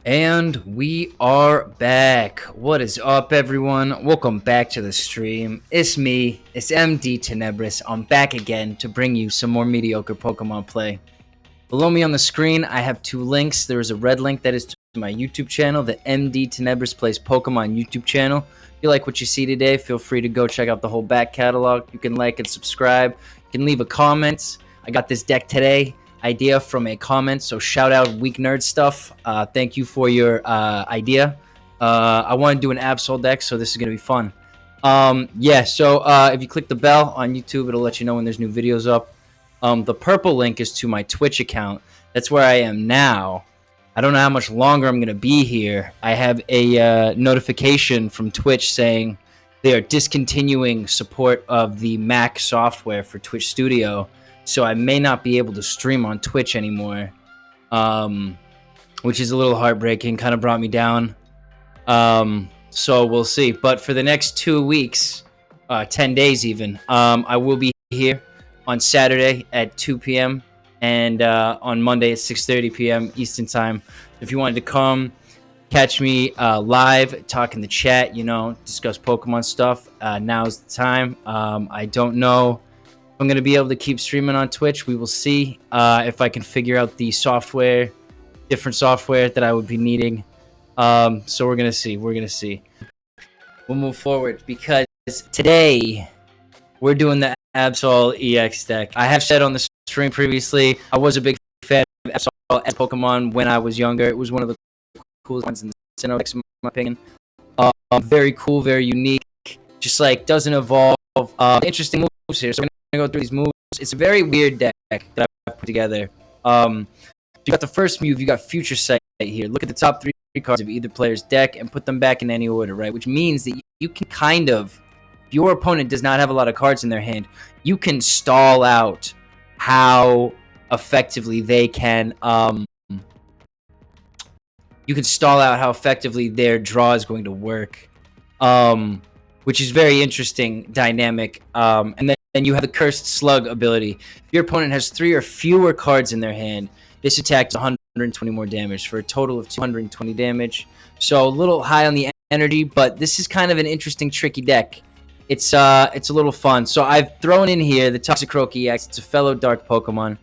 And we are back. What is up, everyone? Welcome back to the stream. It's me, it's MDTenebris. I'm back again to bring you some more mediocre Pokemon play. Below me on the screen, I have two links. There is a red link that is to my YouTube channel, the MDTenebris Plays Pokemon YouTube channel. If you like what you see today, feel free to go check out the whole back catalog. You can like and subscribe. You can leave a comment. I got this deck today idea from a comment, so shout out Weak Nerd Stuff. Thank you for your idea. I want to do an Absol deck, so this is gonna be fun. If you click the bell on YouTube, it'll let you know when there's new videos up. The purple link is to my Twitch account. That's where I am now. I don't know how much longer I'm gonna be here. I have a notification from Twitch saying they are discontinuing support of the Mac software for Twitch Studio. So I may not be able to stream on Twitch anymore, which is a little heartbreaking, kind of brought me down. So we'll see. But for the next 2 weeks, 10 days even, I will be here on Saturday at 2 p.m. and on Monday at 6:30 p.m. Eastern Time. If you wanted to come, catch me live, talk in the chat, discuss Pokemon stuff, now's the time. I don't know I'm going to be able to keep streaming on Twitch. We will see if I can figure out the software, different software that I would be needing. So we're going to see. We're going to see. We'll move forward because today we're doing the Absol EX deck. I have said on the stream previously, I was a big fan of Absol as Pokemon when I was younger. It was one of the coolest ones in the Sinnoh decks, in my opinion. Very cool, very unique. Just like doesn't evolve. Interesting moves here. So we're gonna go through these moves. It's a very weird deck that I've put together. You got the first move, you got Future Sight here. Look at the top three cards of either player's deck and put them back in any order, right? Which means that you can kind of, if your opponent does not have a lot of cards in their hand, you can stall out how effectively they can, you can stall out how effectively their draw is going to work. Which is very interesting dynamic. And then you have the Cursed Slug ability. If your opponent has 3 or fewer cards in their hand, this attack does 120 more damage for a total of 220 damage. So a little high on the energy, but this is kind of an interesting, tricky deck. It's a little fun. So I've thrown in here the Toxicroak EX. It's a fellow dark Pokemon.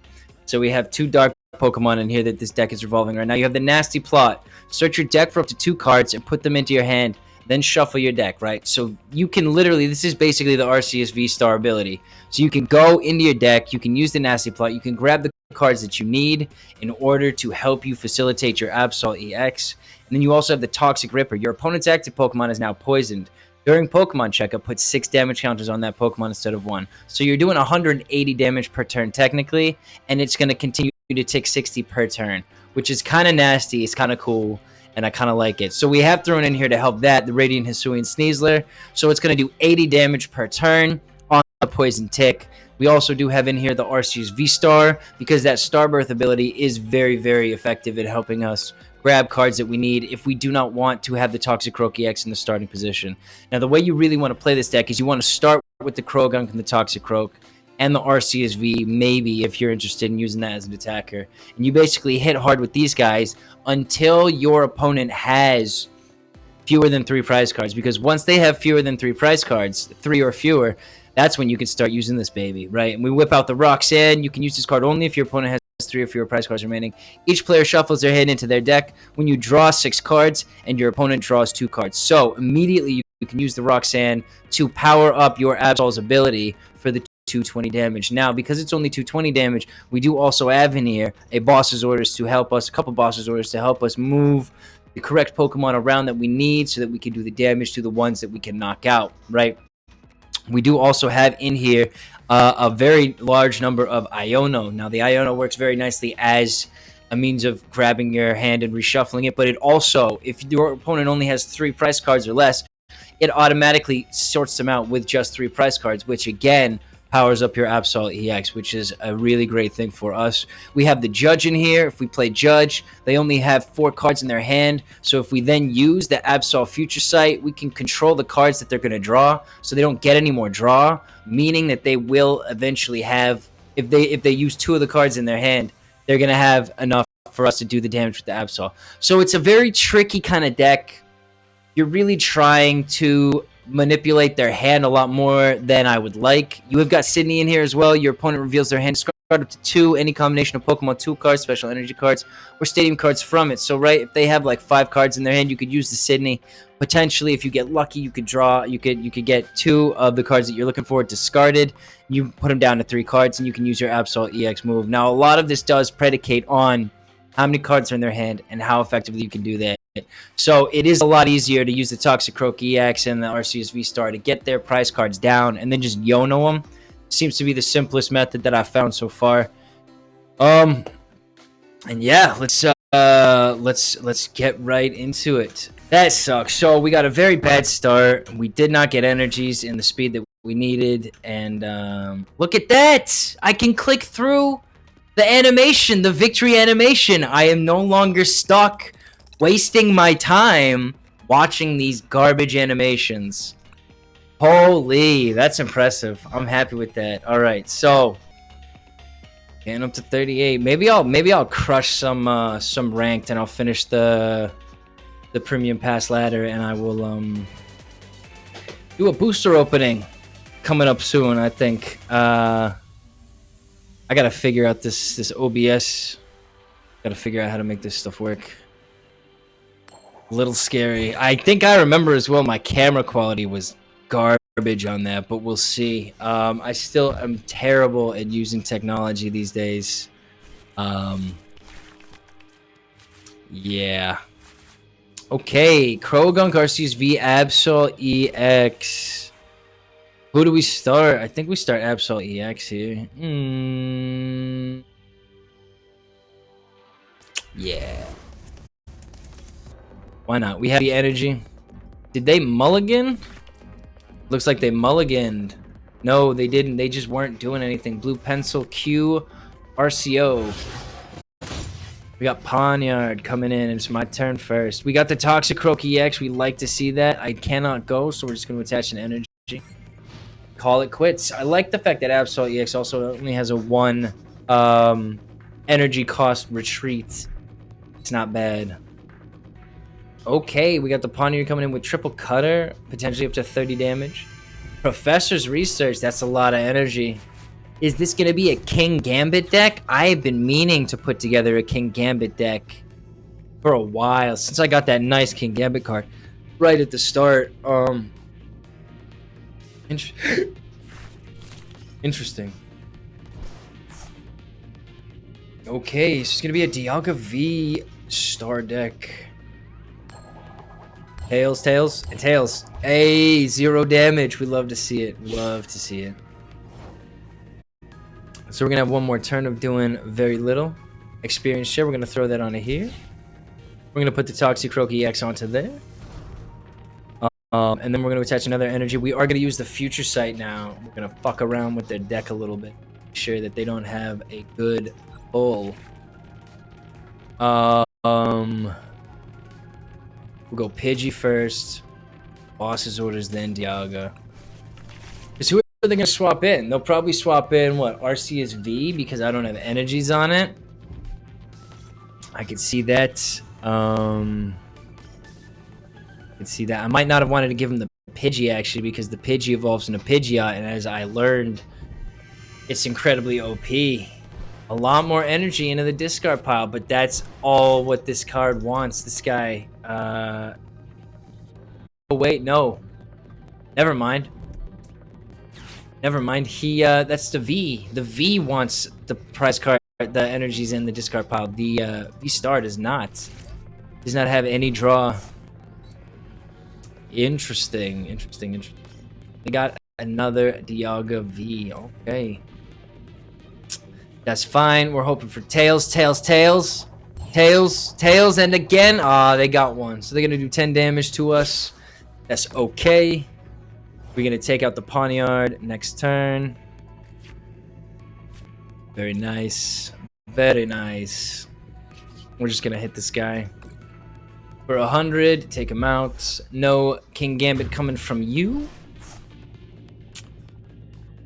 So we have 2 dark Pokemon in here that this deck is revolving right now. You have the Nasty Plot. Search your deck for up to 2 cards and put them into your hand. Then shuffle your deck, right? So you can literally, this is basically the Arceus VSTAR ability. So you can go into your deck, you can use the Nasty Plot, you can grab the cards that you need in order to help you facilitate your Absol EX. And then you also have the Toxic Ripper. Your opponent's active Pokemon is now poisoned. During Pokemon checkup, put 6 damage counters on that Pokemon instead of 1. So you're doing 180 damage per turn technically, and it's going to continue to take 60 per turn, which is kind of nasty. It's kind of cool. And I kind of like it. So we have thrown in here to help that, the Radiant Hisuian Sneasler. So it's going to do 80 damage per turn on a Poison Tick. We also do have in here the Arceus VSTAR, because that Starbirth ability is very, very effective at helping us grab cards that we need if we do not want to have the Toxicroak EX in the starting position. Now, the way you really want to play this deck is you want to start with the Croagunk and the Toxicroak, and the Arceus V, maybe, if you're interested in using that as an attacker. And you basically hit hard with these guys until your opponent has fewer than 3 prize cards. Because once they have fewer than 3 prize cards, 3 or fewer, that's when you can start using this baby, right? And we whip out the Roxanne. You can use this card only if your opponent has 3 or fewer prize cards remaining. Each player shuffles their hand into their deck when you draw 6 cards and your opponent draws 2 cards. So immediately you can use the Roxanne to power up your Absol's ability for the 220 damage. Now, because it's only 220 damage, we do also have in here a boss's orders to help us, a couple boss's orders to help us move the correct Pokemon around that we need so that we can do the damage to the ones that we can knock out, right? We do also have in here a very large number of Iono. Now, the Iono works very nicely as a means of grabbing your hand and reshuffling it, but it also, if your opponent only has 3 prize cards or less, it automatically sorts them out with just 3 prize cards, which again powers up your Absol EX, which is a really great thing for us. We have the Judge in here. If we play Judge, they only have 4 cards in their hand. So if we then use the Absol Future Sight, we can control the cards that they're going to draw, so they don't get any more draw, meaning that they will eventually have, if they use 2 of the cards in their hand, they're going to have enough for us to do the damage with the Absol. So it's a very tricky kind of deck. You're really trying to manipulate their hand a lot more than I would like. You have got Sidney in here as well. Your opponent reveals their hand, discard up to 2, any combination of Pokemon tool cards, special energy cards, or stadium cards from it. So, right, if they have like 5 cards in their hand, you could use the Sidney. Potentially, if you get lucky, you could draw. You could get 2 of the cards that you're looking for discarded. You put them down to 3 cards, and you can use your Absol-EX move. Now, a lot of this does predicate on how many cards are in their hand and how effectively you can do that. So it is a lot easier to use the Toxicroak EX and the Arceus VSTAR to get their prize cards down and then just Iono them. Seems to be the simplest method that I've found so far. And yeah, let's get right into it. That sucks. So we got a very bad start. We did not get energies in the speed that we needed, and look at that! I can click through the animation, the victory animation. I am no longer stuck wasting my time watching these garbage animations. Holy, that's impressive. I'm happy with that. All right, so getting up to 38. Maybe I'll crush some ranked, and I'll finish the premium pass ladder, and I will do a booster opening coming up soon. I think I gotta figure out this OBS. Gotta figure out how to make this stuff work. A little scary. I think I remember as well my camera quality was garbage on that, but we'll see. I still am terrible at using technology these days. Yeah. Okay, Croagunk Arceus V ABSOL-EX. Who do we start? I think we start ABSOL-EX here. Yeah. Why not? We have the energy. Did they mulligan? Looks like they mulliganed. No, they didn't. They just weren't doing anything. Blue pencil, Q, RCO. We got Pawniard coming in. It's my turn first. We got the Toxicroak EX. We like to see that. I cannot go, so we're just going to attach an energy. Call it quits. I like the fact that ABSOL-EX also only has a 1 energy cost retreat. It's not bad. Okay, we got the Pawniard coming in with triple cutter, potentially up to 30 damage. Professor's Research, that's a lot of energy. Is this going to be a King Gambit deck? I have been meaning to put together a King Gambit deck for a while, since I got that nice King Gambit card right at the start. Interesting. Okay, so it's going to be a Dialga VStar deck. Tails, and tails. Hey, 0 damage. We love to see it. Love to see it. So we're going to have one more turn of doing very little. Experience share. We're going to throw that onto here. We're going to put the Toxicroak EX onto there. And then we're going to attach another energy. We are going to use the Future Sight now. We're going to fuck around with their deck a little bit. Make sure that they don't have a good pull. We'll go Pidgey first. Boss's orders, then Dialga. Because who are they going to swap in? They'll probably swap in, what, Arceus V? Because I don't have energies on it. I could see that. I could see that. I might not have wanted to give him the Pidgey, actually, because the Pidgey evolves into Pidgeot, and as I learned, it's incredibly OP. A lot more energy into the discard pile, but that's all what this card wants. This guy, oh wait, no. Never mind. Never mind. He, that's the V. The V wants the prize card, the energies in the discard pile. The, VStar does not. Does not have any draw. Interesting. We got another Dialga V. Okay. That's fine. We're hoping for tails, and again. Ah, they got one. So they're going to do 10 damage to us. That's okay. We're going to take out the Pawniard next turn. Very nice. Very nice. We're just going to hit this guy. For 100, take him out. No King Gambit coming from you.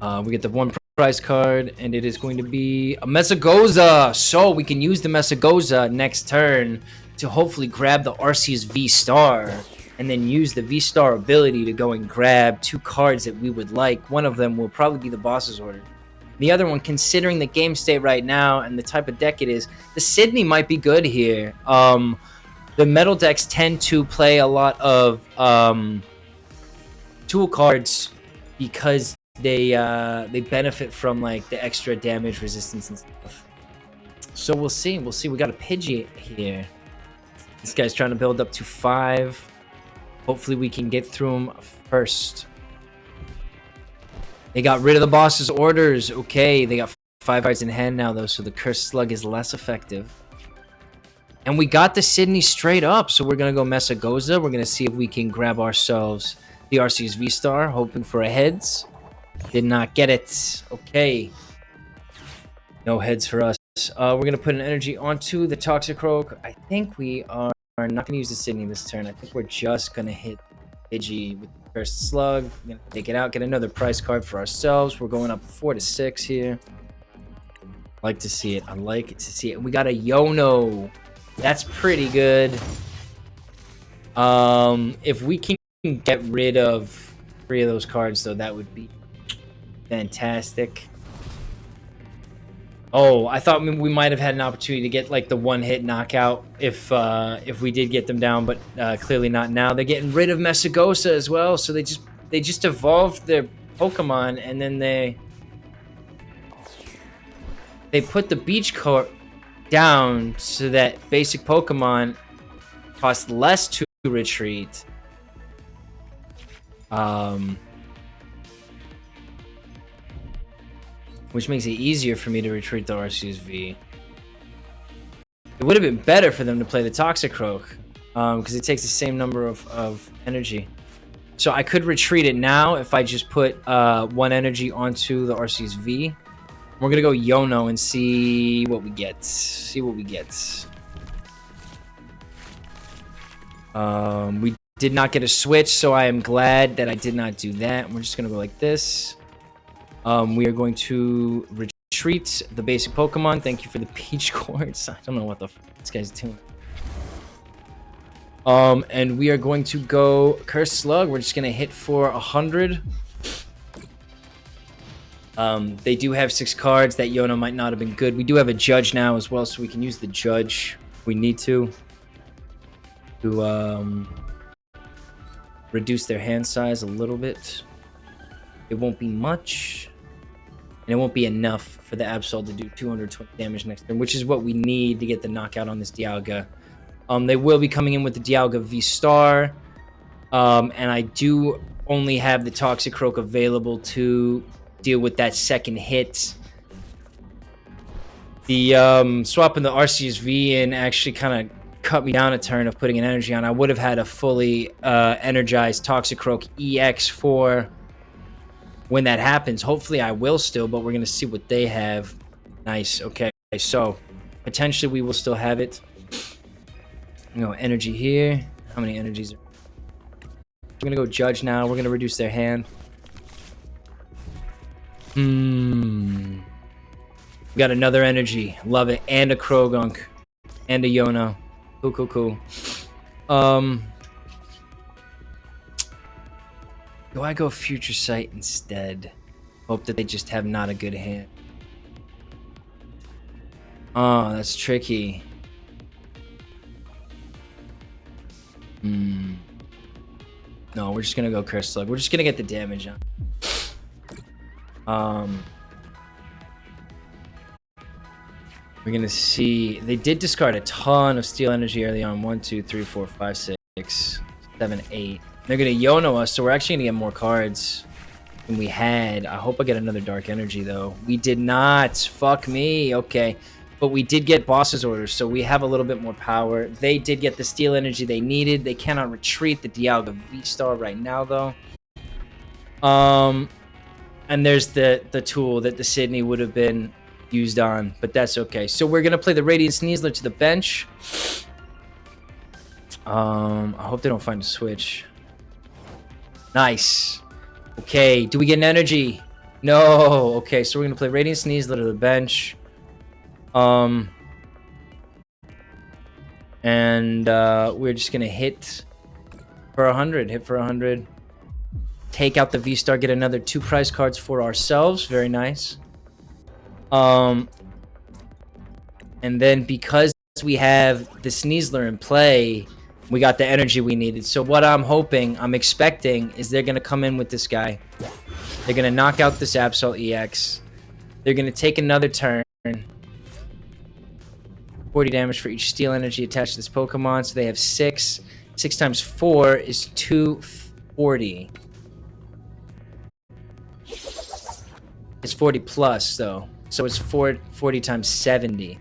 We get the one prize card, and it is going to be a Mesagoza. So we can use the Mesagoza next turn to hopefully grab the Arceus VStar, and then use the VStar ability to go and grab 2 cards that we would like. One of them will probably be the boss's order. The other one, considering the game state right now and the type of deck it is, the Sidney might be good here. The metal decks tend to play a lot of tool cards because they benefit from like the extra damage resistance and stuff. So we'll see. We'll see. We got a Pidgey here. This guy's trying to build up to 5. Hopefully we can get through him first. They got rid of the boss's orders. Okay, they got 5 cards in hand now, though, so the Cursed Slug is less effective. And we got the Sidney straight up, so we're going to go Mesagoza. We're going to see if we can grab ourselves the Arceus VStar, hoping for a heads. Did not get it. Okay. No heads for us. We're going to put an energy onto the Toxicroak. I think we are not going to use the Sidney this turn. I think we're just going to hit Pidgey with the Cursed Slug. We're going to take it out, get another prize card for ourselves. We're going up 4 to 6 here. I like to see it. I like to see it. We got a Iono. That's pretty good. If we can get rid of 3 of those cards, though, that would be fantastic. Oh, I thought we might have had an opportunity to get like the 1-hit knockout if we did get them down, but clearly not now. They're getting rid of Mesagoza as well, so they just evolved their Pokemon, and then they put the beach court down so that basic Pokemon cost less to retreat. Which makes it easier for me to retreat the Arceus V. It would have been better for them to play the Toxicroak, because it takes the same number of energy. So I could retreat it now if I just put 1 energy onto the Arceus V. We're gonna go Iono and see what we get. We did not get a switch, so I am glad that I did not do that. We're just gonna go like this. We are going to retreat the basic Pokemon. Thank you for the peach quartz. I don't know what the f this guy's doing. And we are going to go Cursed Slug. We're just gonna hit for 100. They do have 6 cards. That Iono might not have been good. We do have a Judge now as well, so we can use the Judge if we need to reduce their hand size a little bit. It won't be much, and it won't be enough for the Absol to do 220 damage next turn, which is what we need to get the knockout on this Dialga. They will be coming in with the Dialga VStar, and I do only have the Toxicroak available to deal with that second hit. The swapping the Arceus V in actually kind of cut me down a turn of putting an energy on. I would have had a fully energized Toxicroak EX for when that happens. Hopefully I will still, but we're going to see what they have. Nice. Okay, so potentially we will still have it. You know, energy here. How many energies? We're going to go Judge now. We're going to reduce their hand. We got another energy. Love it. And a Croagunk. And a Iono. Cool. Do I go Future Sight instead? Hope that they just have not a good hand. Oh, that's tricky. No, we're just gonna go Cursed Slug. We're just gonna get the damage on. We're gonna see. They did discard a ton of Steel Energy early on. 1, 2, 3, 4, 5, 6, 7, 8. They're gonna Iono us, so we're actually gonna get more cards than we had. I hope I get another Dark Energy though. We did not. Fuck me. Okay, but we did get Boss's orders, so we have a little bit more power. They did get the Steel Energy they needed. They cannot retreat the Dialga VStar right now though. And there's the tool that the Sidney would have been used on, but that's okay. So we're gonna play the Radiant Sneasler to the bench. I hope they don't find a switch. Nice. Okay, do we get an energy? No. Okay, so we're gonna play Radiant Sneasler to the bench. And we're just gonna hit for 100. Hit for 100. Take out the V-Star. Get another 2 prize cards for ourselves. Very nice. And then because we have the Sneasler in play, we got the energy we needed. So what I'm expecting is they're gonna come in with this guy. They're gonna knock out this Absol EX. They're gonna take another turn. 40 damage for each steel energy attached to this Pokemon. So they have 6. 6 times 4 is 240. It's 40 plus, though. So it's 40 times 70.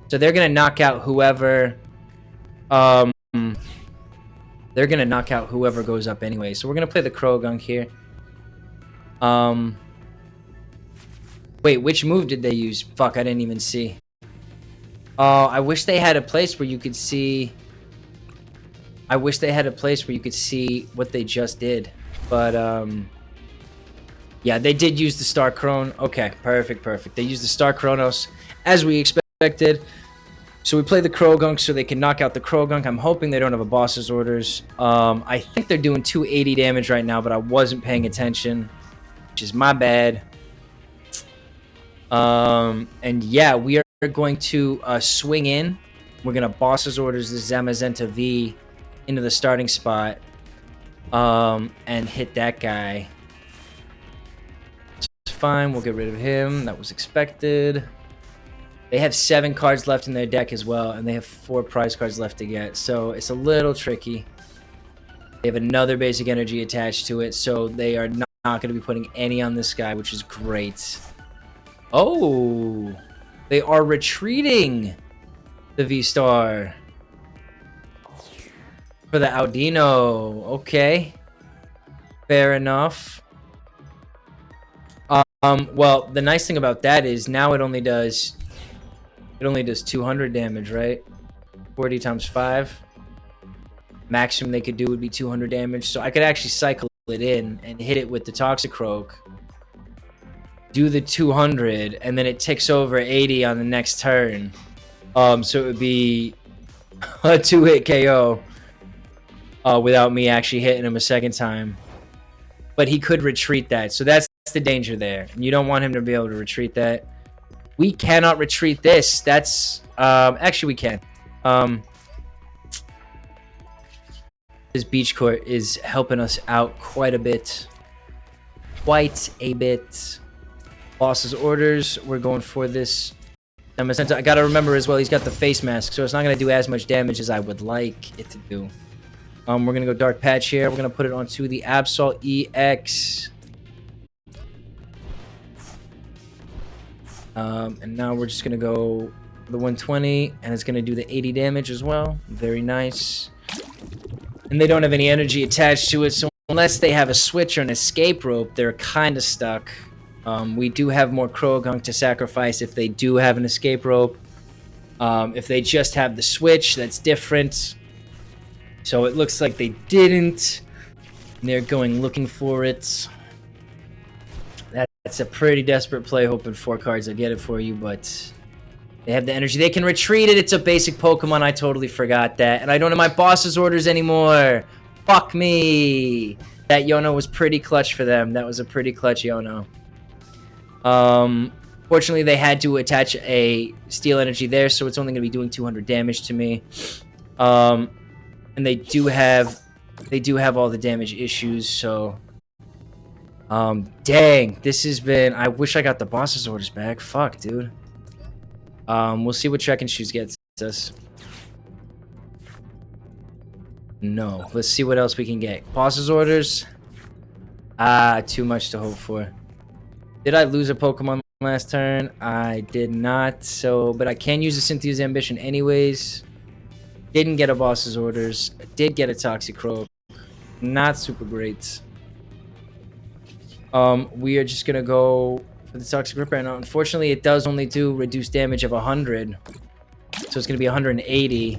So they're going to knock out whoever... they're going to knock out whoever goes up anyway. So we're going to play the Croagunk here. Wait, which move did they use? Fuck, I didn't even see. Oh, I wish they had a place where you could see... I wish they had a place where you could see what they just did. But, yeah, they did use the Star Chron. Okay, perfect, perfect. They used the Star Chronos as we expected. So we play the Croagunk so they can knock out the Croagunk. I'm hoping they don't have a boss's orders. I think they're doing 280 damage right now, but I wasn't paying attention, which is my bad. And yeah, we are going to swing in. We're going to boss's orders the Zamazenta V into the starting spot and hit that guy. It's fine. We'll get rid of him. That was expected. They have 7 cards left in their deck as well, and they have 4 prize cards left to get, so it's a little tricky. They have another basic energy attached to it, so they are not going to be putting any on this guy, which is great. Oh, they are retreating the V-Star for the Audino. Okay, fair enough. Well, the nice thing about that is now it only does 200 damage, right? 40 times 5. Maximum they could do would be 200 damage. So I could actually cycle it in and hit it with the Toxicroak. Do the 200, and then it ticks over 80 on the next turn. So it would be a 2-hit KO without me actually hitting him a second time. But he could retreat that, so that's the danger there. And you don't want him to be able to retreat that. We cannot retreat this. That's actually we can. This beach court is helping us out quite a bit. Boss's orders. We're going for this. I gotta remember as well, he's got the face mask, so it's not gonna do as much damage as I would like it to do. We're gonna go Dark Patch here. We're gonna put it onto the Absol EX. And now we're just gonna go the 120, and it's gonna do the 80 damage as well. Very nice. And they don't have any energy attached to it, so unless they have a switch or an escape rope, they're kind of stuck. We do have more Croagunk to sacrifice if they do have an escape rope. If they just have the switch, that's different. So it looks like they didn't. They're going looking for it. That's a pretty desperate play, hoping 4 cards will get it for you, but they have the energy. They can retreat it. It's a basic Pokemon. I totally forgot that. And I don't have my boss's orders anymore. Fuck me. That Iono was pretty clutch for them. That was a pretty clutch Iono. Fortunately, they had to attach a steel energy there, so it's only going to be doing 200 damage to me. And they do have all the damage issues, so dang, this has been... I wish I got the boss's orders back. Fuck, dude. We'll see what Trekking Shoes gets us. No, let's see what else we can get. Boss's orders. Too much to hope for. Did I lose a Pokemon last turn? I did not, so... But I can use the Cynthia's Ambition anyways. Didn't get a boss's orders. Did get a Toxicroak. Not super great. We are just gonna go for the Toxicroak right now. Unfortunately, it does only do reduced damage of 100. So it's gonna be 180.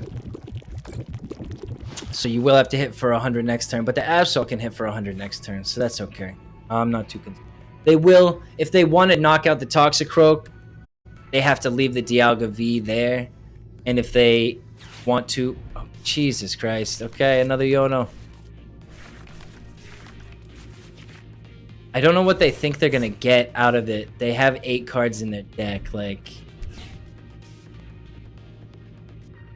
So you will have to hit for 100 next turn. But the Absol can hit for 100 next turn, so that's okay. I'm not too concerned. They will, if they want to knock out the Toxicroak, they have to leave the Dialga V there. And if they want to... Oh, Jesus Christ. Okay, another Iono. I don't know what they think they're going to get out of it. They have 8 cards in their deck. Like,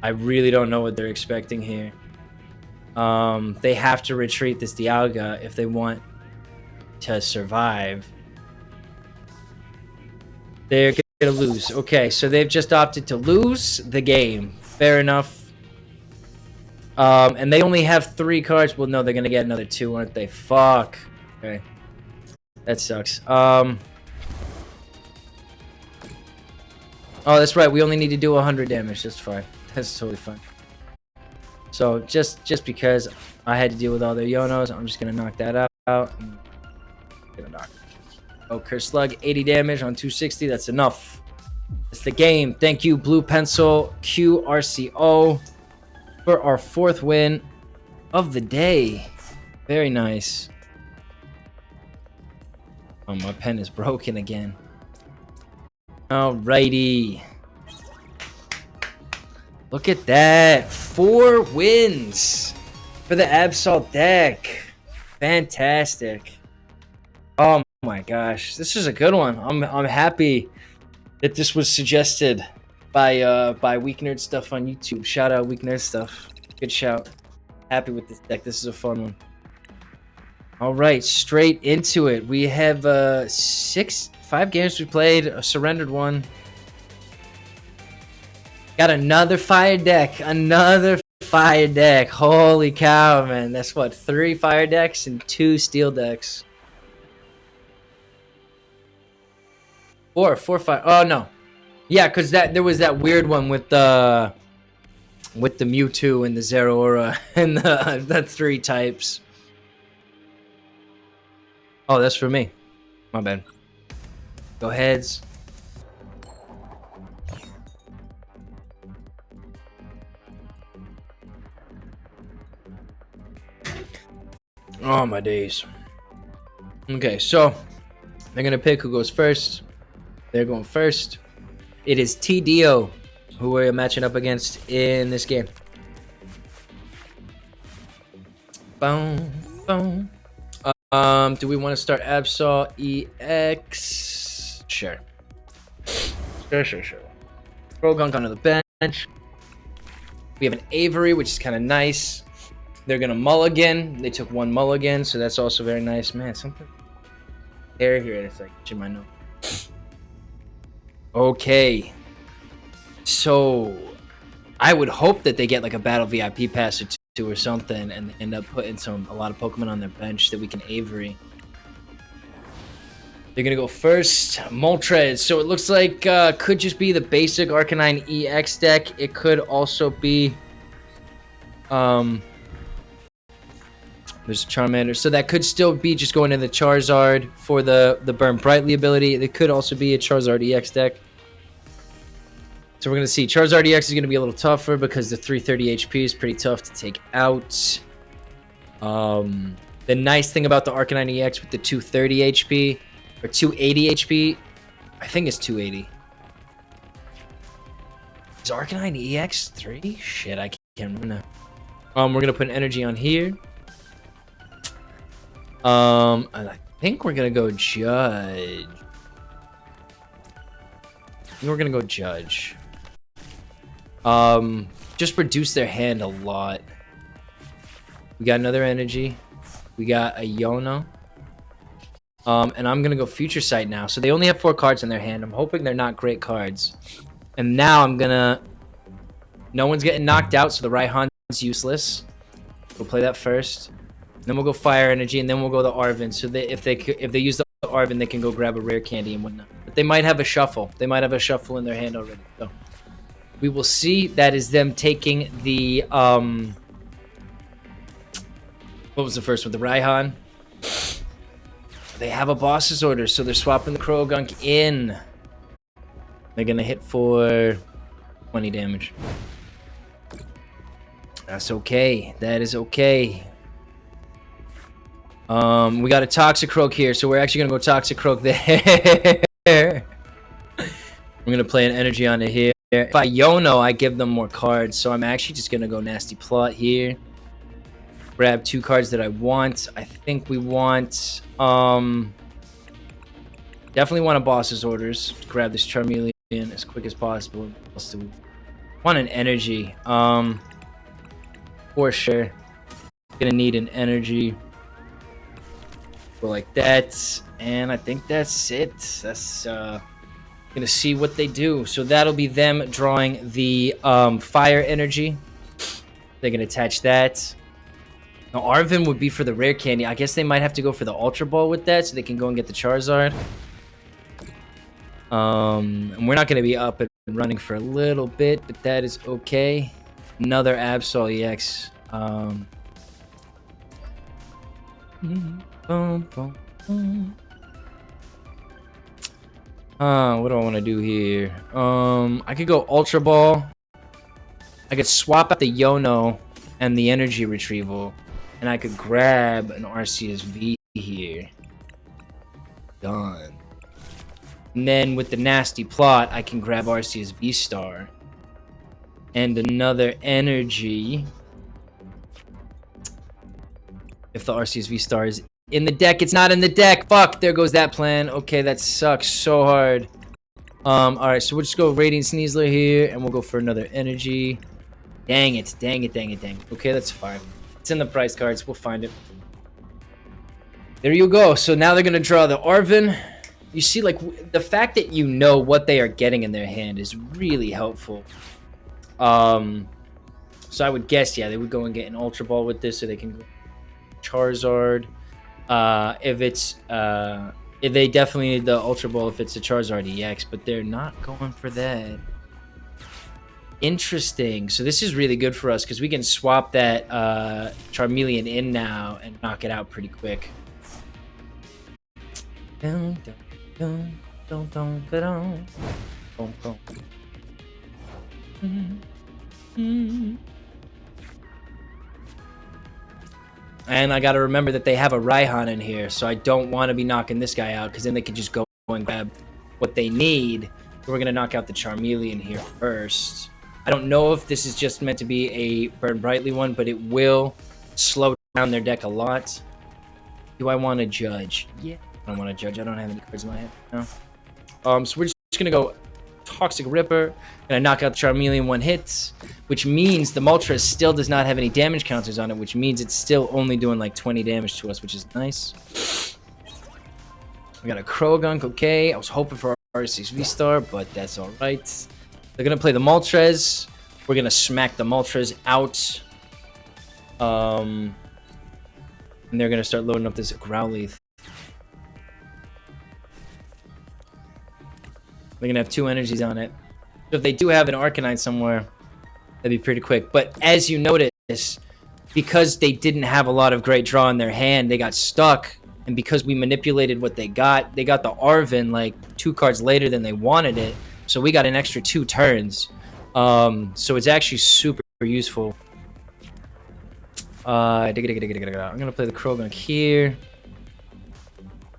I really don't know what they're expecting here. They have to retreat this Dialga if they want to survive. They're going to lose. Okay, so they've just opted to lose the game. Fair enough. And they only have 3 cards. Well, no, they're going to get another 2, aren't they? Fuck. Okay. That sucks. Oh, that's right. We only need to do 100 damage. That's fine. That's totally fine. So, just because I had to deal with all their Ionos, I'm just going to knock that out. Gonna knock. Oh, Curse Slug, 80 damage on 260. That's enough. That's the game. Thank you, Blue Pencil QRCO, for our 4th win of the day. Very nice. Oh, my pen is broken again. Alrighty. Look at that. 4 wins for the Absol deck. Fantastic. Oh my gosh. This is a good one. I'm happy that this was suggested by Weak Nerd Stuff on YouTube. Shout out Weak Nerd Stuff. Good shout. Happy with this deck. This is a fun one. All right, straight into it. We have 5 games we played, a surrendered one. Got another fire deck. Another fire deck. Holy cow, man. That's what, 3 fire decks and 2 steel decks. 4 fire. Oh no. Yeah, because there was that weird one with the Mewtwo and the Zeraora and the 3 types. Oh, that's for me. My bad. Go heads. Oh, my days. Okay, so they're going to pick who goes first. They're going first. It is TDO who we're matching up against in this game. Boom, boom. Do we want to start Absol EX? Sure. Sure. Croagunk onto the bench. We have an Avery, which is kind of nice. They're going to mulligan. They took 1 mulligan, so that's also very nice. Man, something there here. It's like in my nose. Okay. So, I would hope that they get like a Battle VIP pass or 2 or something and end up putting a lot of Pokemon on their bench that we can Avery. They're going to go first. Moltres. So it looks like could just be the basic Arcanine EX deck. It could also be there's Charmander. So that could still be just going to the Charizard for the Burn Brightly ability. It could also be a Charizard EX deck. So we're going to see. Charizard EX is going to be a little tougher because the 330 HP is pretty tough to take out. The nice thing about the Arcanine EX with the 230 HP, or 280 HP, I think it's 280. Is Arcanine EX 3? Shit, I can't remember now. We're going to put an energy on here. And I think we're going to go Judge. We're going to go Judge. Just reduce their hand a lot. We got another energy. We got a Iono. And I'm going to go Future Sight now. So they only have 4 cards in their hand. I'm hoping they're not great cards. And now I'm going to... No one's getting knocked out, so the Raihan's useless. We'll play that first. Then we'll go Fire Energy, and then we'll go the Arven. So if they use the Arven, they can go grab a rare candy and whatnot. But they might have a Shuffle. They might have a Shuffle in their hand already. So we will see. That is them taking the... What was the first one? The Raihan. They have a boss's order, so they're swapping the Croagunk in. They're going to hit for 20 damage. That's okay. That is okay. We got a Toxicroak here, so we're actually gonna go Toxicroak there. I'm gonna play an energy on it here. If I Iono, I give them more cards, so I'm actually just gonna go Nasty Plot here. Grab 2 cards that I want. I think we want definitely want a Boss's Orders. Grab this Charmeleon as quick as possible. What else do we want? An energy. For sure. Gonna need an energy. Go like that. And I think that's it. That's gonna see what they do. So that'll be them drawing the fire energy. They can attach that. Now Arvin would be for the rare candy. I guess they might have to go for the Ultra Ball with that so they can go and get the Charizard. And we're not gonna be up and running for a little bit, but that is okay. Another Absol EX. What do I want to do here? I could go Ultra Ball. I could swap out the Iono and the Energy Retrieval, and I could grab an Arceus V here. Done. And then with the Nasty Plot, I can grab Arceus VSTAR and another energy. If the Arceus VSTAR is in the deck, it's not in the deck. Fuck, there goes that plan. Okay, that sucks so hard. Alright, so we'll just go Radiant Sneasler here, and we'll go for another energy. Dang it, dang it, dang it, dang it. Okay, that's fine. It's in the price cards. We'll find it. There you go. So now they're going to draw the Arvin. You see, like, the fact that you know what they are getting in their hand is really helpful. So I would guess, yeah, they would go and get an Ultra Ball with this so they can go Charizard. If they definitely need the Ultra Ball if it's a Charizard EX, but they're not going for that. Interesting. So this is really good for us because we can swap that Charmeleon in now and knock it out pretty quick. And I gotta remember that they have a Raihan in here, so I don't want to be knocking this guy out because then they can just go and grab what they need. So we're gonna knock out the Charmeleon here first. I don't know if this is just meant to be a Burn Brightly one, but it will slow down their deck a lot. Do I want to judge? Yeah. I don't want to judge. I don't have any cards in my hand now. So we're just gonna go Toxic Ripper. Gonna knock out the Charmeleon one hit, which means the Moltres still does not have any damage counters on it, which means it's still only doing like 20 damage to us, which is nice. We got a Croagunk, okay. I was hoping for Arceus VSTAR, but that's alright. They're gonna play the Moltres. We're gonna smack the Moltres out. And they're gonna start loading up this Growlithe. They're gonna have 2 energies on it. So if they do have an Arcanine somewhere, that'd be pretty quick. But as you notice, because they didn't have a lot of great draw in their hand, they got stuck. And because we manipulated what they got the Arvin like 2 cards later than they wanted it. So we got an extra 2 turns. So it's actually super useful. I'm gonna play the Croagunk here.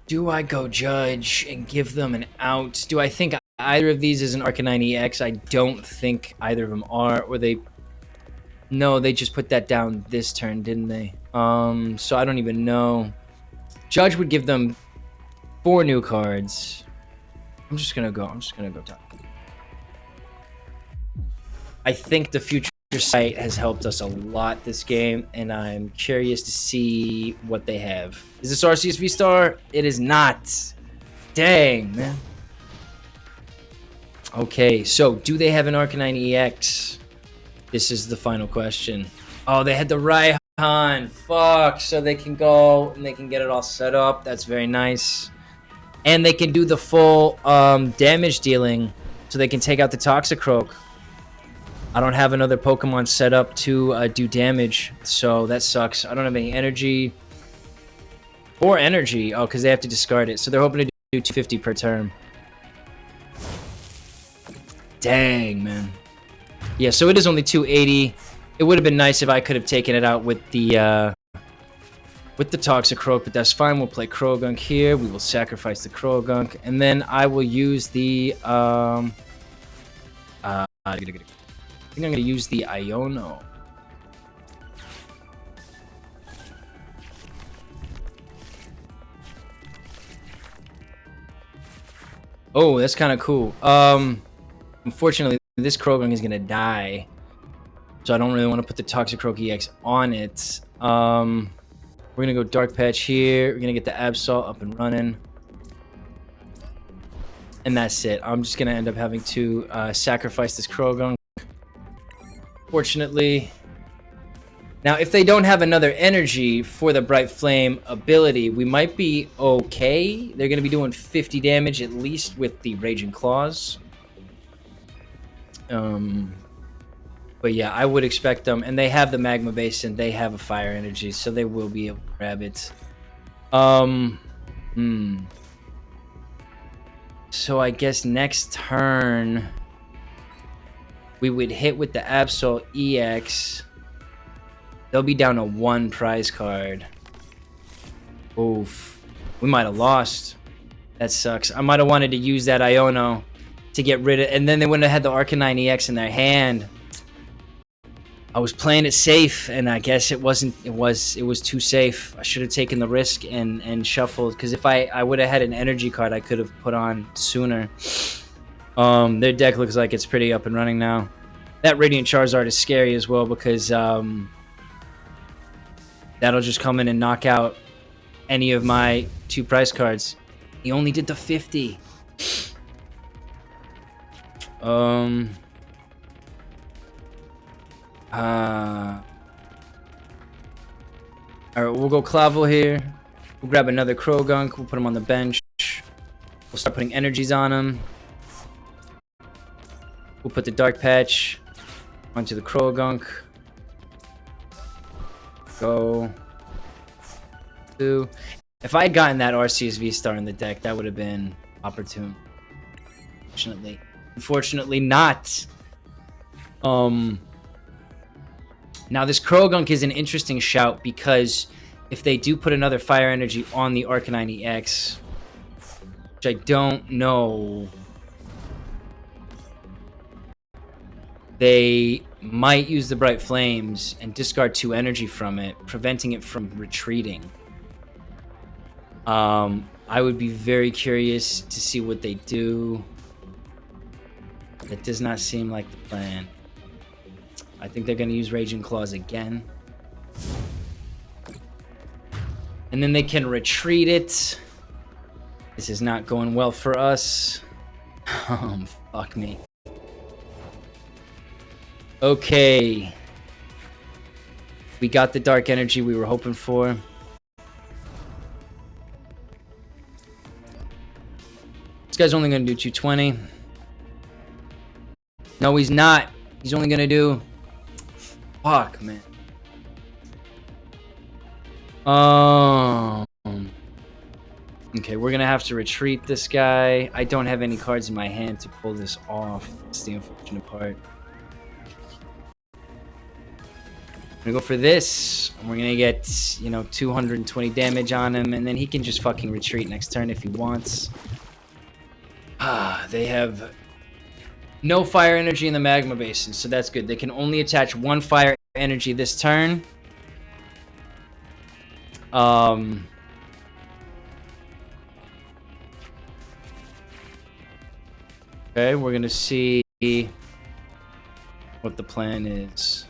Do I go Judge and give them an out? Do I think either of these is an Arcanine EX? I don't think either of them are. Or they... No, they just put that down this turn, didn't they? So I don't even know. Judge would give them 4 new cards. I'm just gonna go top. I think the Future Sight has helped us a lot this game, and I'm curious to see what they have. Is this Arceus VSTAR? It is not. Dang, man. Okay, so do they have an Arcanine EX? This is the final question. Oh, they had the Raihan. Fuck. So they can go and they can get it all set up. That's very nice. And they can do the full damage dealing, so they can take out the Toxicroak. I don't have another Pokemon set up to do damage, so that sucks. I don't have any energy. Or energy. Oh, because they have to discard it. So they're hoping to do 250 per turn. Dang, man. Yeah, so it is only 280. It would have been nice if I could have taken it out with the with the Toxicroak, but that's fine. We'll play Croagunk here. We will sacrifice the Croagunk, and then I will use the I think I'm gonna use the Iono. Oh, that's kind of cool. Unfortunately, this Croagunk is gonna die, so I don't really want to put the Toxicroak EX on it. We're gonna go Dark Patch here. We're gonna get the Absol up and running, and that's it. I'm just gonna end up having to sacrifice this Croagunk. Fortunately, now if they don't have another energy for the Bright Flame ability, we might be okay. They're gonna be doing 50 damage at least with the Raging Claws. But yeah, I would expect them, and they have the Magma Basin, they have a Fire Energy, so they will be able to grab it. So I guess next turn we would hit with the Absol EX. They'll be down to 1 prize card. Oof. We might have lost. That sucks. I might have wanted to use that Iono to get rid of, and then they wouldn't have had the Arcanine EX in their hand. I was playing it safe, and I guess it wasn't. It was too safe. I should have taken the risk and shuffled, because if I would have had an energy card, I could have put on sooner. Their deck looks like it's pretty up and running now. That Radiant Charizard is scary as well, because that'll just come in and knock out any of my 2 prize cards. He only did the 50. Alright, we'll go Clavell here. We'll grab another Croagunk. We'll put him on the bench. We'll start putting energies on him. We'll put the Dark Patch onto the Croagunk. Go. 2. If I had gotten that Arceus VSTAR in the deck, that would have been opportune. Unfortunately not. Now this Croagunk is an interesting shout, because if they do put another Fire Energy on the Arcanine EX, which I don't know, they might use the Bright Flames and discard 2 energy from it, preventing it from retreating. I would be very curious to see what they do. That does not seem like the plan. I think they're going to use Raging Claws again. And then they can retreat it. This is not going well for us. Fuck me. Okay. We got the Dark Energy we were hoping for. This guy's only going to do 220. No, he's not. He's only going to do... Fuck, man. Okay, we're going to have to retreat this guy. I don't have any cards in my hand to pull this off. That's the unfortunate part. I'm going to go for this. And we're going to get, you know, 220 damage on him. And then he can just fucking retreat next turn if he wants. They have no Fire Energy in the Magma Basin, so that's good. They can only attach 1 Fire Energy this turn. Okay, we're gonna see what the plan is.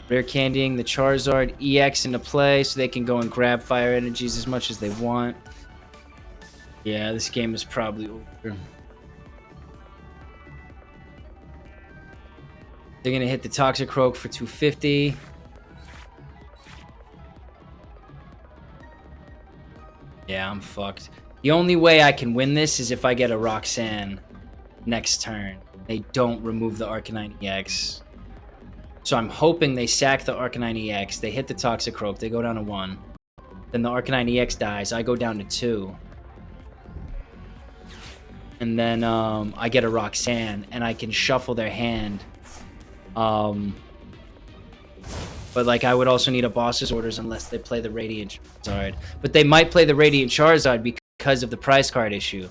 Rare Candying the Charizard EX into play, so they can go and grab Fire Energies as much as they want. Yeah, this game is probably over. They're going to hit the Toxicroak for 250. Yeah, I'm fucked. The only way I can win this is if I get a Roxanne next turn. They don't remove the Arcanine EX. So I'm hoping they sack the Arcanine EX. They hit the Toxicroak. They go down to 1. Then the Arcanine EX dies. I go down to 2. And then I get a Roxanne, and I can shuffle their hand. But like, I would also need a boss's orders unless they play the Radiant Charizard. But they might play the Radiant Charizard because of the prize card issue.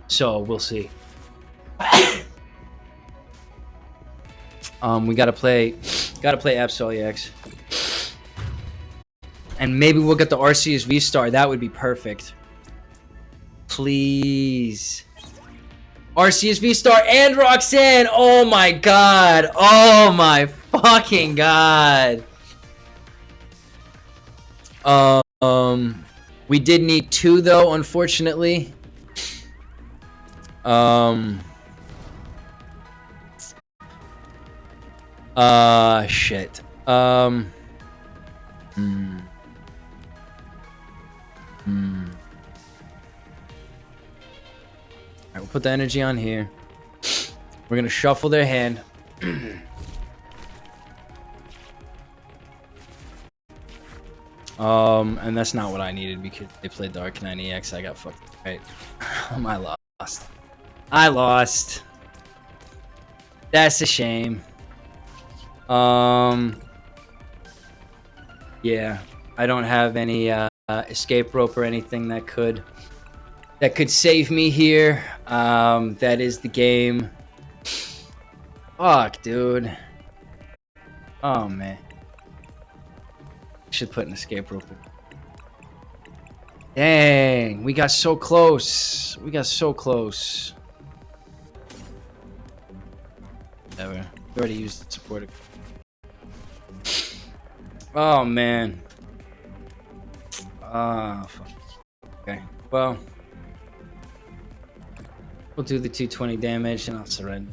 So we'll see. We gotta play Absol-EX. And maybe we'll get the Arceus VSTAR. That would be perfect. Please. Arceus VSTAR and Roxanne. Oh my god. Oh my fucking god. We did need 2 though, unfortunately. Shit. Alright, we'll put the energy on here. We're gonna shuffle their hand. And that's not what I needed because they played the Arcanine EX. I got fucked. Right. I lost. I lost. That's a shame. Yeah. I don't have any escape rope or anything that could save me here. That is the game. Fuck, dude. Oh man. Should put an escape rope in. Dang, we got so close. We got so close. Whatever. We already used the supporter. Oh man. Fuck. Okay. Well, we'll do the 220 damage and I'll surrender.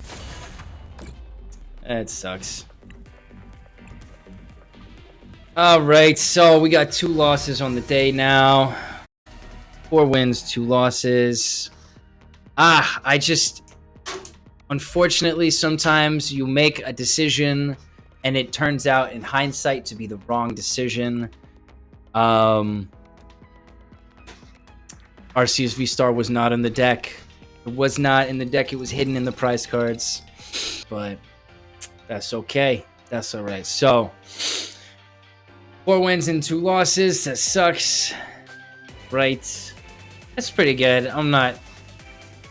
That sucks. Alright, so we got 2 losses on the day now. 4 wins, 2 losses. Unfortunately, sometimes you make a decision and it turns out in hindsight to be the wrong decision. Arceus VSTAR was not in the deck. It was not in the deck, it was hidden in the prize cards. But that's okay. That's alright. So 4 wins and 2 losses. That sucks. Right. That's pretty good. I'm not...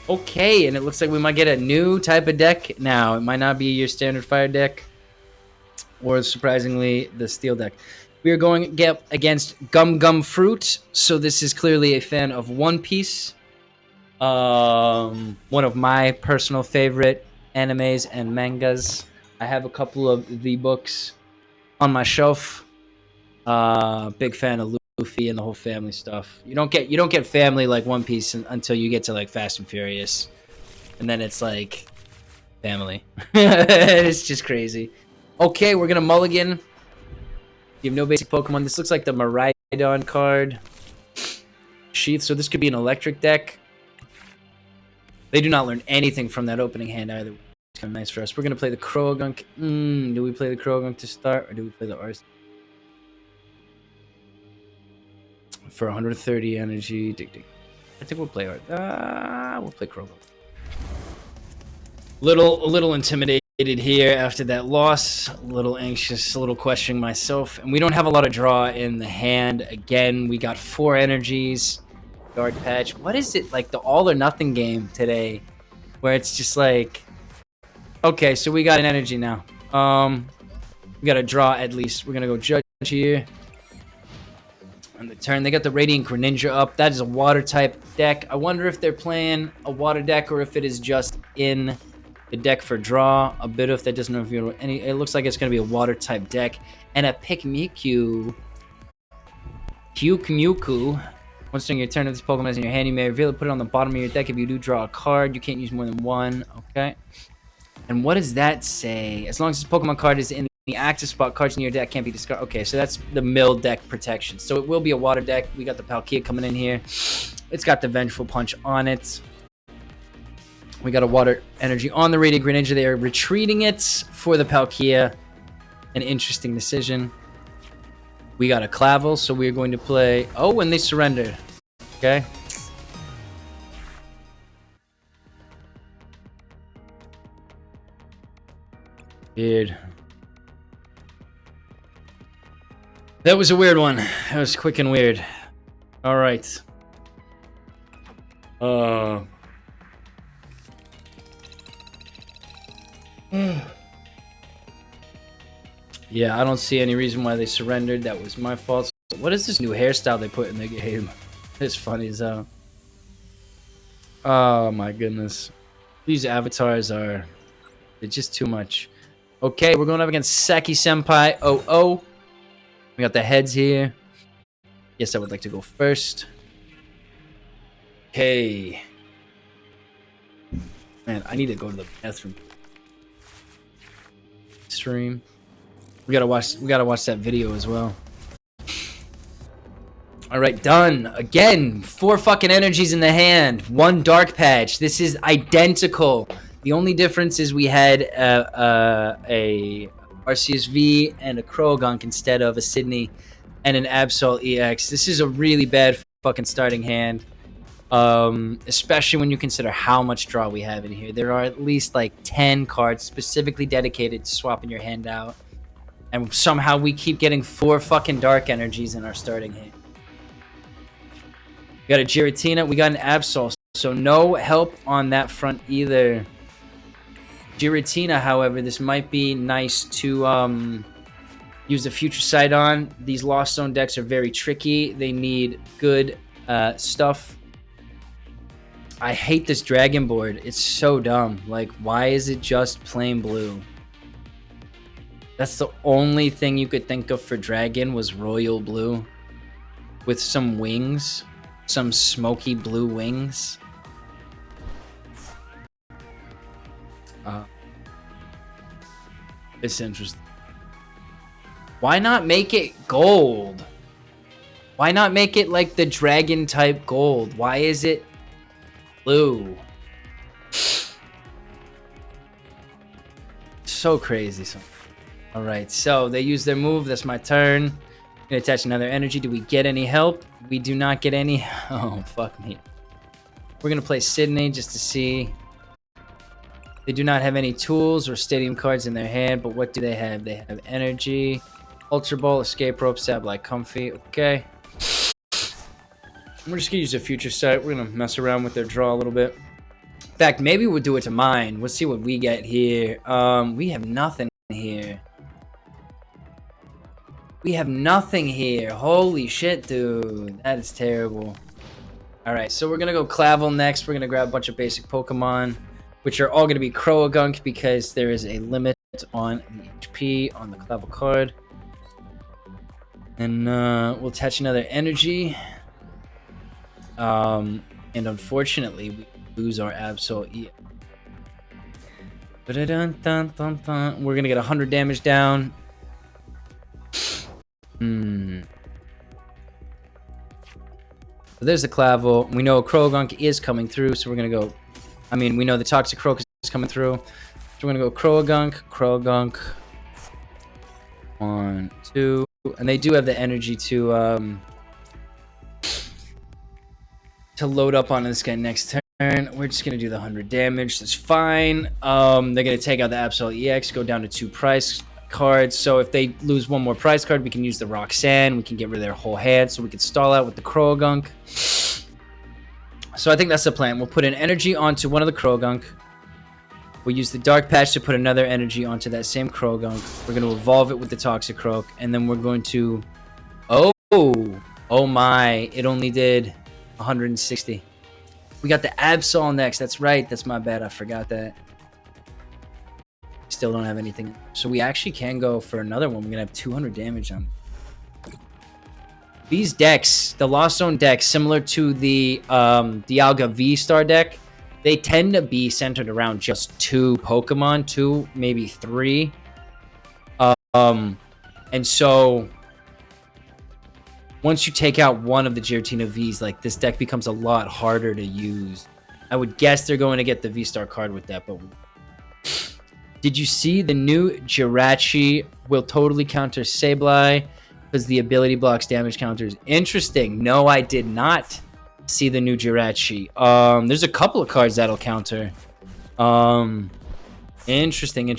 Okay, and it looks like we might get a new type of deck now. It might not be your standard fire deck. Or, surprisingly, the steel deck. We are going against Gum Gum Fruit. So this is clearly a fan of One Piece. One of my personal favorite animes and mangas. I have a couple of the books on my shelf. Big fan of Luffy and the whole family stuff. You don't get family like One Piece until you get to like Fast and Furious, and then it's like family. It's just crazy. Okay, we're gonna mulligan. You have no basic Pokemon. This looks like the Miraidon card sheath, so this could be an electric deck. They do not learn anything from that opening hand either. It's kind of nice for us. We're gonna play the Croagunk. Do we play the Croagunk to start, or do we play the Arceus? For 130 energy. I think we'll play we'll play Croagunk. A little intimidated here after that loss. A little anxious, a little questioning myself. And we don't have a lot of draw in the hand. Again, we got 4 energies. Dark Patch. What is it? Like the all or nothing game today? Where it's just like... Okay, so we got an energy now. We got a draw at least. We're going to go Judge here. On the turn, they got the Radiant Greninja up. That is a water type deck. I wonder if they're playing a water deck or if it is just in the deck for draw. A bit of that doesn't reveal any. It looks like it's going to be a water type deck. And a Pikmiku. Once during your turn, if this Pokemon is in your hand, you may reveal it, put it on the bottom of your deck. If you do draw a card, you can't use more than 1. Okay. And what does that say? As long as this Pokemon card is in the active spot, cards in your deck can't be discarded. Okay, so that's the mill deck protection. So it will be a water deck. We got the Palkia coming in here. It's got the Vengeful Punch on it. We got a water energy on the Radiant Greninja. They are retreating it for the Palkia. An interesting decision. We got a Clavell, so we're going to play... Oh, and they surrender. Okay. Weird. That was a weird one. That was quick and weird. All right. Yeah, I don't see any reason why they surrendered. That was my fault. What is this new hairstyle they put in the game? It's funny as hell. Oh my goodness. These avatars are... they're just too much. Okay, we're going up against Saki Senpai. Oh. We got the heads here. Yes, I would like to go first. Okay. Man, I need to go to the bathroom. Stream. We gotta watch that video as well. Alright, done. Again, 4 fucking energies in the hand. 1 dark patch. This is identical. The only difference is we had a Arceus V and a Croagunk instead of a Sidney and an Absol EX. This is a really bad fucking starting hand. Especially when you consider how much draw we have in here. There are at least like 10 cards specifically dedicated to swapping your hand out. And somehow we keep getting 4 fucking dark energies in our starting hand. We got a Giratina, we got an Absol, so no help on that front either. Giratina, however, this might be nice to use the Future Sight on. These Lost Zone decks are very tricky. They need good stuff. I hate this Dragon board. It's so dumb. Like, why is it just plain blue? That's the only thing you could think of for Dragon was royal blue with some wings. Some smoky blue wings. It's interesting. Why not make it gold? Why not make it like the dragon type gold? Why is it blue? So crazy. All right, so they use their move. That's my turn. I'm gonna attach another energy. Do we get any help? We do not get any. Oh, fuck me. We're gonna play Sidney just to see. They do not have any tools or stadium cards in their hand, but what do they have? They have energy, Ultra Ball, Escape Rope, Like Comfy. Okay. We're just gonna use a Future Sight. We're gonna mess around with their draw a little bit. In fact, maybe we'll do it to mine. Let's see what we get here. We have nothing here. We have nothing here. Holy shit, dude. That is terrible. Alright, so we're gonna go Clavell next. We're gonna grab a bunch of basic Pokemon, which are all gonna be Croagunk because there is a limit on the HP on the Clavell card. And we'll attach another energy. And unfortunately, we lose our Absol. We're gonna get 100 damage down. So there's the Clavell. We know Croagunk is coming through, so we're gonna go. I mean, we know the Toxicroak is coming through, so we're gonna go Croagunk. 1, 2, and they do have the energy to load up on this guy next turn. We're just gonna do the 100 damage. That's fine. They're gonna take out the Absol EX, go down to 2 price cards. So if they lose 1 more prize card, we can use the Roxanne. We can get rid of their whole hand, so we can stall out with the Croagunk. So I think that's the plan. We'll put an energy onto one of the Croagunk. We'll use the Dark Patch to put another energy onto that same Croagunk. We're going to evolve it with the Toxicroak, and then we're going to... Oh my, it only did 160. We got the Absol next. That's right. That's my bad. I forgot that. Still don't have anything. So we actually can go for another one. We're going to have 200 damage on these decks. The Lost Zone decks, similar to the Dialga VStar deck, they tend to be centered around just 2 Pokemon, 2, maybe 3. And so once you take out one of the Giratina Vs, like, this deck becomes a lot harder to use. I would guess they're going to get the V-Star card with that, but... Did you see the new Jirachi will totally counter Sableye because the ability blocks damage counters? Interesting. No, I did not see the new Jirachi. There's a couple of cards that'll counter. Interesting.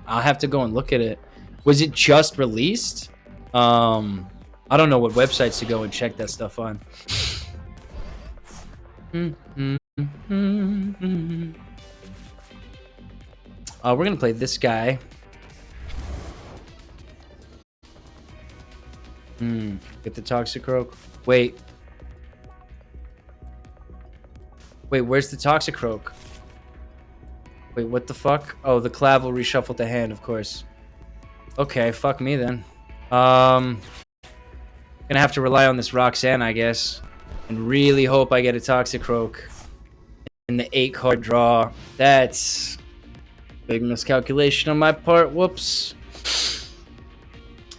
I'll have to go and look at it. Was it just released? I don't know what websites to go and check that stuff on. We're gonna play this guy. Get the Toxicroak. Wait, where's the Toxicroak? Wait, what the fuck? Oh, the Clavell reshuffled the hand, of course. Okay, fuck me then. Gonna have to rely on this Roxanne, I guess, and really hope I get a Toxicroak in the 8-card draw. That's big miscalculation on my part. Whoops.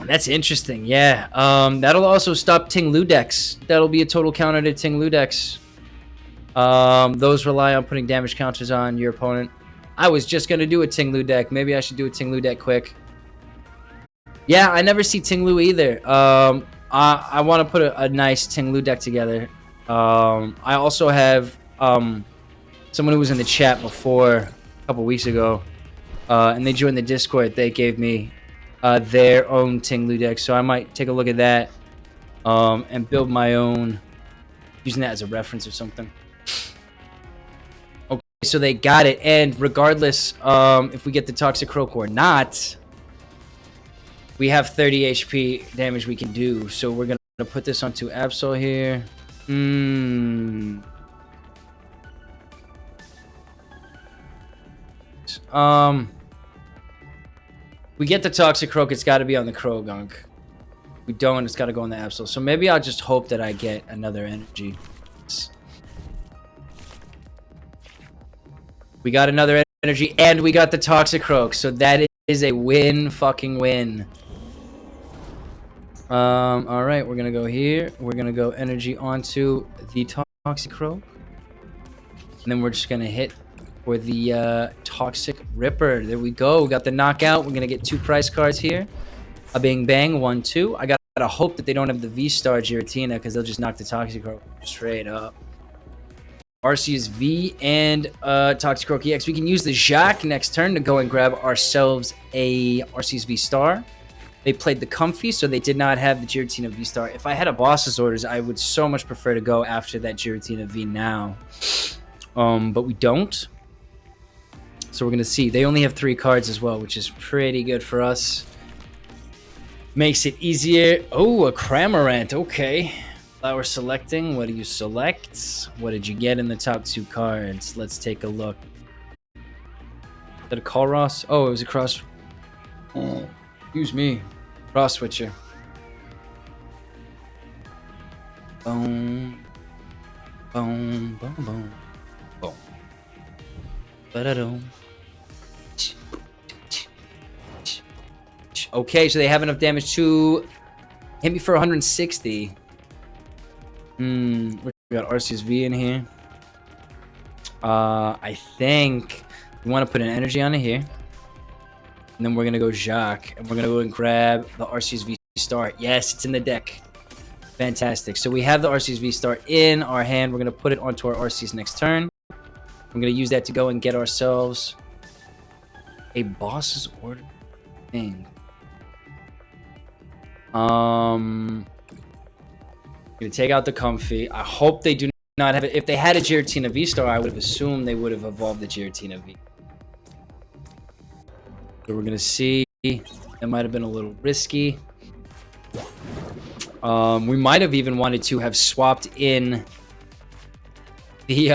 That's interesting. Yeah. That'll also stop Ting Lu decks. That'll be a total counter to Ting Lu decks. Those rely on putting damage counters on your opponent. I was just gonna do a Ting Lu deck. Maybe I should do a Ting Lu deck quick. Yeah, I never see Ting Lu either. I want to put a nice Ting Lu deck together. I also have someone who was in the chat before a couple weeks ago, and they joined the Discord. They gave me their own Ting Lu deck, so I might take a look at that and build my own, using that as a reference or something. Okay, so they got it, and regardless if we get the Toxicroak or not, we have 30 HP damage we can do, so we're gonna put this onto Absol here. We get the Toxicroak, it's got to be on the Croagunk. We don't, it's got to go on the Absol. So maybe I'll just hope that I get another energy. We got another energy, and we got the Toxicroak, so that is a win, fucking win. All right, we're gonna go here. We're gonna go energy onto the Toxicroak, and then we're just gonna hit for the Toxic Ripper. There we go. We got the knockout. We're gonna get 2 prize cards here. A bing bang, 1, 2. I gotta hope that they don't have the V-Star Giratina, because they'll just knock the Toxicroak straight up. Arceus V and Toxicroak EX. We can use the Jacq next turn to go and grab ourselves a Arceus VStar. They played the Comfy, so they did not have the Giratina VStar. If I had a boss's orders, I would so much prefer to go after that Giratina V now. But we don't. So we're going to see. They only have 3 cards as well, which is pretty good for us. Makes it easier. Oh, a Cramorant. Okay. Flower selecting. What do you select? What did you get in the top 2 cards? Let's take a look. Is that a Colross? Oh, it was a cross. Oh, excuse me. Cross switcher. Boom. Boom. Boom. Boom. Boom. Ba-da-dum. Okay, so they have enough damage to hit me for 160. We got Arceus V in here. I think we want to put an energy on it here. And then we're going to go Jacq. And we're going to go and grab the Arceus VStar. Yes, it's in the deck. Fantastic. So we have the Arceus VStar in our hand. We're going to put it onto our Arceus next turn. I'm going to use that to go and get ourselves a boss's order thing. I'm going to take out the Comfy. I hope they do not have it. If they had a Giratina VStar, I would have assumed they would have evolved the Giratina V. So we're going to see. That might have been a little risky. We might have even wanted to have swapped in the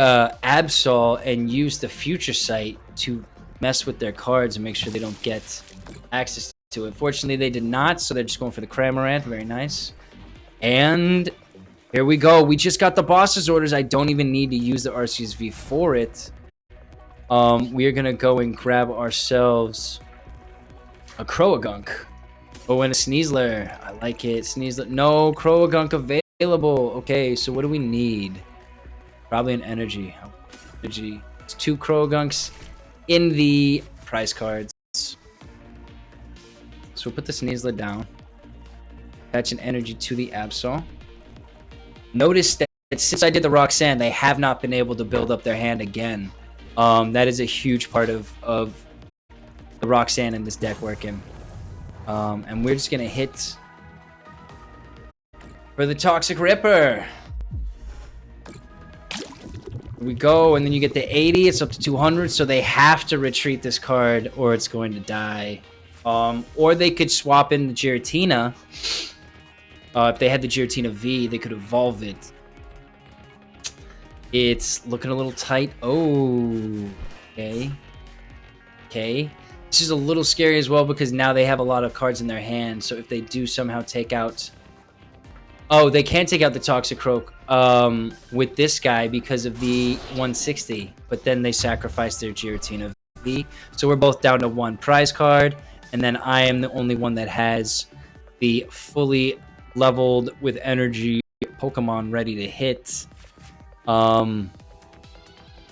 Absol and used the Future Sight to mess with their cards and make sure they don't get access to it. Fortunately, they did not, so they're just going for the Cramorant. Very nice. And here we go. We just got the boss's orders. I don't even need to use the Arceus V for it. We are going to go and grab ourselves a Croagunk. Oh, and a Sneasler. I like it. Sneasler. No, Croagunk available. Okay, so what do we need? Probably an energy. Energy. It's 2 Croagunks in the prize cards. So we'll put the Sneasler down. Attach an energy to the Absol. Notice that since I did the Roxanne, they have not been able to build up their hand again. That is a huge part of the Roxanne in this deck working. And we're just going to hit For the Toxic Ripper. Here we go, and then you get the 80. It's up to 200, so they have to retreat this card or it's going to die. Or they could swap in the Giratina. If they had the Giratina V, they could evolve it. It's looking a little tight. Oh, okay. Okay. This is a little scary as well because now they have a lot of cards in their hand. So if they do somehow take out... Oh, they can't take out the Toxicroak with this guy because of the 160. But then they sacrifice their Giratina V. So we're both down to one prize card. And then I am the only one that has the fully leveled with energy Pokemon ready to hit.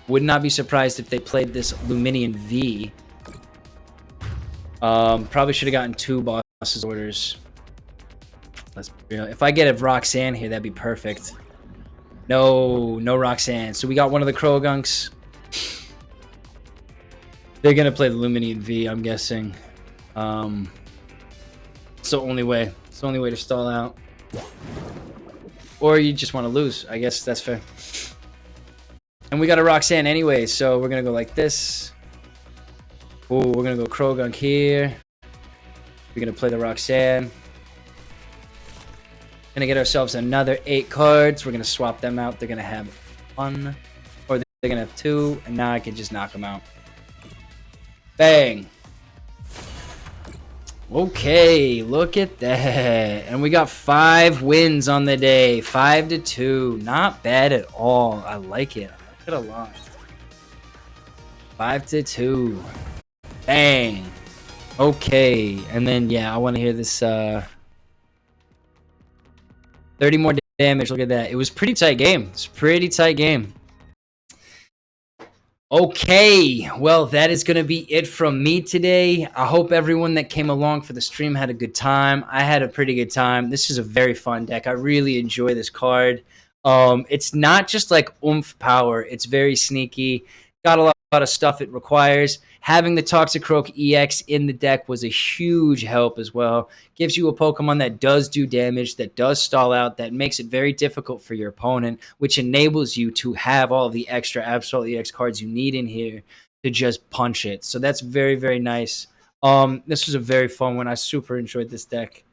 Would not be surprised if they played this Luminion V. Probably should have gotten 2 bosses orders. Let's be real. If I get a Roxanne here, that'd be perfect. No Roxanne. So we got one of the Croagunks. They're gonna play the Luminion V, I'm guessing. It's the only way. It's the only way to stall out. Or you just want to lose. I guess that's fair. And we got a Roxanne anyway, so we're gonna go like this. Oh, we're gonna go Croagunk here. We're gonna play the Roxanne. Gonna get ourselves another 8 cards. We're gonna swap them out. They're gonna have 1, or they're gonna have 2, and now I can just knock them out. Bang. Okay, look at that. And we got 5 wins on the day. 5-2. Not bad at all. I like it. I like it a lot. 5-2. Bang. Okay. And then, yeah, I want to hear this. 30 more damage. Look at that. It was a pretty tight game. It's a pretty tight game. Okay, well, that is going to be it from me today. I hope everyone that came along for the stream had a good time. I had a pretty good time. This is a very fun deck. I really enjoy this card. It's not just like oomph power. It's very sneaky. Got a lot of stuff it requires. Having the Toxicroak EX in the deck was a huge help as well. Gives you a Pokemon that does do damage, that does stall out, that makes it very difficult for your opponent, which enables you to have all the extra Absol EX cards you need in here to just punch it. So that's very, very nice. This was a very fun one. I super enjoyed this deck.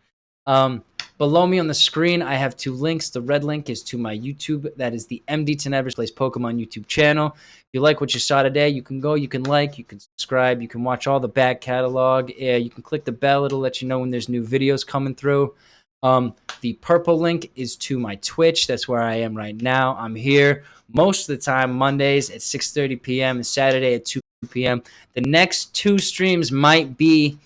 Below me on the screen, I have 2 links. The red link is to my YouTube. That is the MDTenebris Plays Pokemon YouTube channel. If you like what you saw today, you can go, you can like, you can subscribe, you can watch all the back catalog. You can click the bell. It'll let you know when there's new videos coming through. The purple link is to my Twitch. That's where I am right now. I'm here most of the time, Mondays at 6:30 p.m. and Saturday at 2 p.m. The next 2 streams might be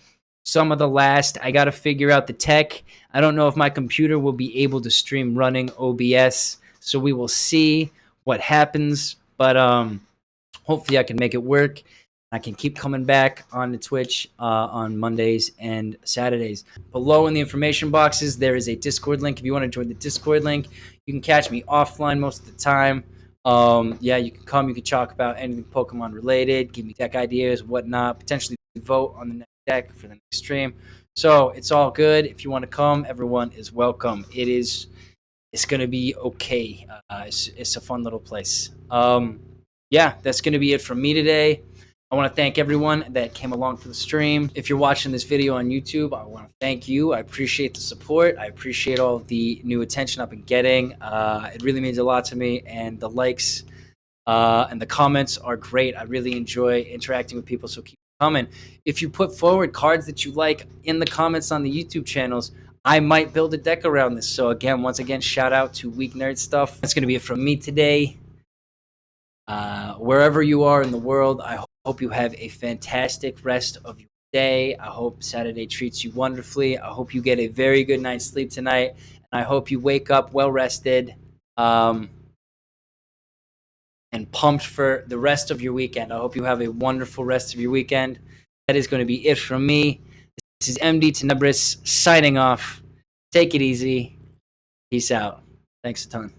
some of the last. I got to figure out the tech. I don't know if my computer will be able to stream running OBS, so we will see what happens. But hopefully I can make it work. I can keep coming back on the Twitch on Mondays and Saturdays. Below in the information boxes, there is a Discord link. If you want to join the Discord link, you can catch me offline most of the time. Yeah, you can come. You can talk about anything Pokemon related, give me deck ideas, whatnot, potentially vote on the next deck for the next stream. So it's all good. If you want to come, everyone is welcome. It's going to be okay. It's a fun little place. Yeah, that's going to be it from me today. I want to thank everyone that came along for the stream. If you're watching this video on YouTube, I want to thank you. I appreciate the support. I appreciate all of the new attention I've been getting. It really means a lot to me, and the likes and the comments are great. I really enjoy interacting with people, so keep coming. If you put forward cards that you like in the comments on the YouTube channels, I might build a deck around this. So again, once again, shout out to Weak Nerd Stuff. That's going to be it from me today. Wherever you are in the world, I hope you have a fantastic rest of your day. I hope Saturday treats you wonderfully. I hope you get a very good night's sleep tonight. And I hope you wake up well rested and pumped for the rest of your weekend. I hope you have a wonderful rest of your weekend. That is going to be it from me. This is MDTenebris signing off. Take it easy. Peace out. Thanks a ton.